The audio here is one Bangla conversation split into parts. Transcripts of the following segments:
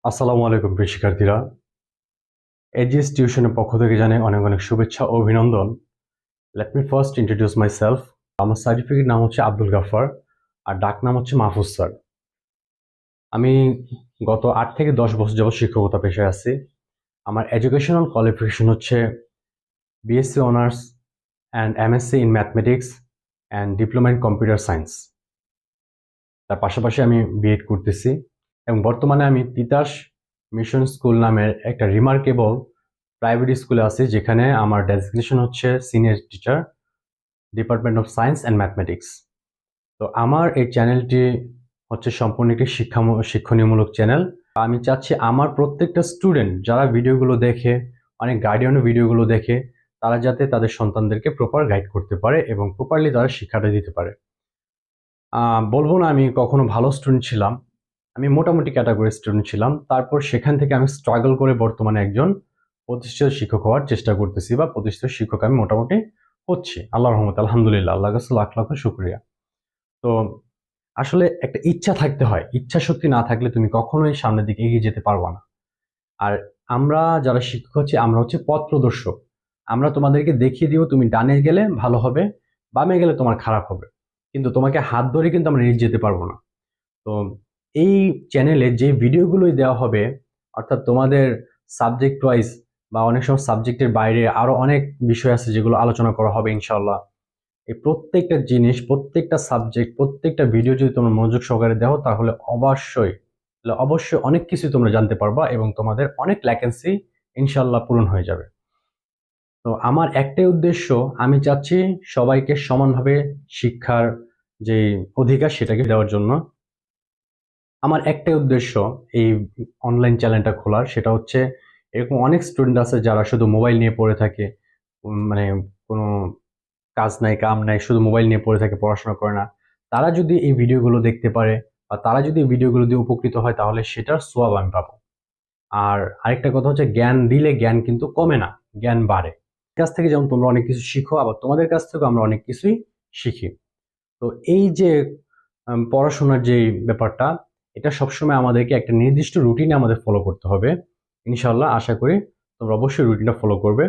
আসসালামু আলাইকুম প্রিয় শিক্ষার্থীরা। এজিএস টিউশনের পক্ষ থেকে জানাই অনেক অনেক শুভেচ্ছা ও অভিনন্দন। Let me first introduce my self. আমার সার্টিফিকেট নাম হচ্ছে আব্দুল গাফফার, আর ডাক নাম হচ্ছে মাহফুজ স্যার। আমি গত 8 থেকে 10 বছর যাবৎ শিক্ষকতা পেশায় আছি। আমার এডুকেশনাল কোয়ালিফিকেশন হচ্ছে BSc honours and MSc in mathematics and diploma in computer science. তার পাশাপাশি আমি বিএড করতেছি এবং বর্তমানে আমি তিতাস মিশন স্কুল নামের একটা রিমার্কেবল প্রাইভেট স্কুলে আছি, যেখানে আমার ডেজিগনেশন হচ্ছে senior teacher, department of science and mathematics. তো আমার এই চ্যানেলটি হচ্ছে সম্পূর্ণ একটি শিক্ষণীয়মূলক চ্যানেল। আমি চাচ্ছি আমার প্রত্যেকটা স্টুডেন্ট যারা ভিডিওগুলো দেখে, অনেক গার্ডিয়ানও ভিডিওগুলো দেখে, তারা যাতে তাদের সন্তানদেরকে প্রপার গাইড করতে পারে এবং প্রপারলি তারা শিক্ষাটা দিতে পারে। বলবো না আমি কখনো ভালো স্টুডেন্ট ছিলাম, আমি মোটামুটি ক্যাটাগরির স্টুডেন্ট ছিলাম। তারপর সেখান থেকে আমি স্ট্রাগল করে বর্তমানে একজন প্রতিষ্ঠিত শিক্ষক হওয়ার চেষ্টা করতেছি, বা প্রতিষ্ঠিত শিক্ষক আমি মোটামুটি হচ্ছি আল্লাহর রহমতে, আলহামদুলিল্লাহ, আল্লাহর কাছে লাখ লাখ শুকরিয়া। তো আসলে একটা ইচ্ছা থাকতে হয়, ইচ্ছা শক্তি না থাকলে তুমি কখনোই সামনের দিকে এগিয়ে যেতে পারবা না। আর আমরা যারা শিক্ষক হচ্ছি, আমরা হচ্ছে পথ প্রদর্শক। আমরা তোমাদেরকে দেখিয়ে দিব তুমি ডানে গেলে ভালো হবে, বামে গেলে তোমার খারাপ হবে, কিন্তু তোমাকে হাত ধরে কিন্তু আমরা নিয়ে যেতে পারবো না। তো এই চ্যানেলে যে ভিডিওগুলোই দেওয়া হবে, অর্থাৎ তোমাদের সাবজেক্ট ওয়াইজ বা অনেক সময় সাবজেক্টের বাইরে আরো অনেক বিষয় আছে যেগুলো আলোচনা করা হবে ইনশাল্লাহ। এই প্রত্যেকটা জিনিস, প্রত্যেকটা সাবজেক্ট, প্রত্যেকটা ভিডিও যদি তোমরা মনোযোগ সহকারে দেখো, তাহলে অবশ্যই অনেক কিছু তোমরা জানতে পারবা এবং তোমাদের অনেক ভ্যাকেন্সি ইনশাল্লাহ পূরণ হয়ে যাবে। তো আমার একটাই উদ্দেশ্য, আমি চাচ্ছি সবাইকে সমানভাবে শিক্ষার যে অধিকার সেটাকে দেওয়ার জন্য। আমার একটাই উদ্দেশ্য এই অনলাইন চ্যানেলটা খোলার, সেটা হচ্ছে এরকম অনেক স্টুডেন্ট আছে যারা শুধু মোবাইল নিয়ে পড়ে থাকে, মানে কোনো কাজ নাই কাম নাই, শুধু মোবাইল নিয়ে পড়ে থাকে, পড়াশোনা করে না। তারা যদি এই ভিডিওগুলো দেখতে পারে বা তারা যদি এই ভিডিওগুলো দিয়ে উপকৃত হয়, তাহলে সেটার সোয়াব আমি পাবো। আর আরেকটা কথা হচ্ছে, জ্ঞান দিলে জ্ঞান কিন্তু কমে না, জ্ঞান বাড়ে। কাছ থেকে যেমন তোমরা অনেক কিছু শিখো, আবার তোমাদের কাছ থেকেও আমরা অনেক কিছুই শিখি। তো এই যে পড়াশোনার যে ব্যাপারটা, এটা সবসময় আমাদেরকে একটা নির্দিষ্ট রুটিনে আমাদের ফলো করতে হবে। ইনশাল্লাহ আশা করি তোমরা অবশ্যই রুটিনটা ফলো করবে,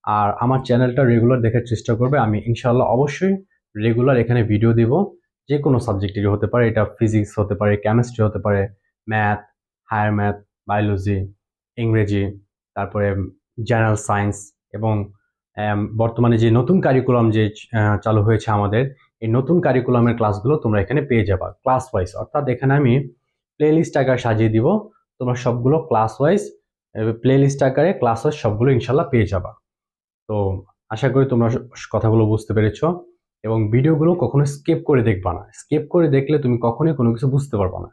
আর আমার চ্যানেলটা রেগুলার দেখার চেষ্টা করবে। আমি ইনশাল্লাহ অবশ্যই রেগুলার এখানে ভিডিও দিব, যে কোনো সাবজেক্টেরই হতে পারে, এটা ফিজিক্স হতে পারে, কেমিস্ট্রি হতে পারে, ম্যাথ, হায়ার ম্যাথ, বায়োলজি, ইংরেজি, তারপরে জেনারেল সায়েন্স, এবং বর্তমানে যে নতুন কারিকুলাম যে চালু হয়েছে আমাদের, এই নতুন কারিকুলামের ক্লাসগুলো তোমরা এখানে পেয়ে যাবা ক্লাস ওয়াইজ। অর্থাৎ এখানে আমি প্লে লিস্ট আকারে সাজিয়ে দিব, তোমরা সবগুলো ক্লাস ওয়াইজ, প্লে লিস্ট আকারে ক্লাস ওয়াইজ সবগুলো ইনশাল্লাহ পেয়ে যাবা। তো আশা করি তোমরা কথাগুলো বুঝতে পেরেছো, এবং ভিডিওগুলো কখনো স্কিপ করে দেখবা না। স্কিপ করে দেখলে তুমি কখনোই কোনো কিছু বুঝতে পারবা না,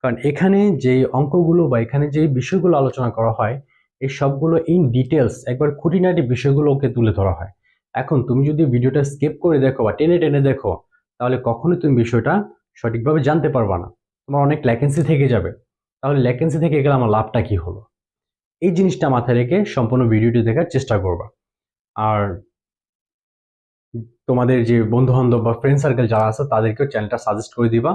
কারণ এখানে যে অঙ্কগুলো বা এখানে যে বিষয়গুলো আলোচনা করা হয়, এই সবগুলো ইন ডিটেলস একবার খুঁটিনাটি বিষয়গুলোকে তুলে ধরা হয়। এখন তুমি যদি ভিডিওটা স্কিপ করে দেখো বা টেনে টেনে দেখো, তাহলে কখনোই তুমি বিষয়টা সঠিকভাবে জানতে পারবা না, তোমার অনেক ল্যাকেন্সি থেকে যাবে। তাহলে ল্যাকেন্সি থেকে গেলে আমার লাভটা কি হলো? এই জিনিসটা মাথায় রেখে সম্পূর্ণ ভিডিওটি দেখার চেষ্টা করবা। আর তোমাদের যে বন্ধু বান্ধব বা ফ্রেন্ড সার্কেল যারা আছে, তাদেরকেও চ্যানেলটা সাজেস্ট করে দিবা,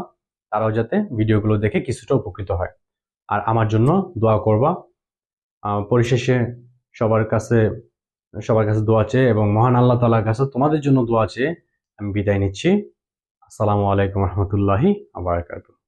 তারাও যাতে ভিডিওগুলো দেখে কিছুটা উপকৃত হয়। আর আমার জন্য দোয়া করবা। পরিশেষে সবার কাছে সবার কাছে দোয়া চেয়ে এবং মহান আল্লাহ তাআলার কাছে তোমাদের জন্য দোয়া চেয়ে আমি বিদায় নিচ্ছি। আসসালামু আলাইকুম রহমতুল্লাহি ওয়া বারাকাতুহু।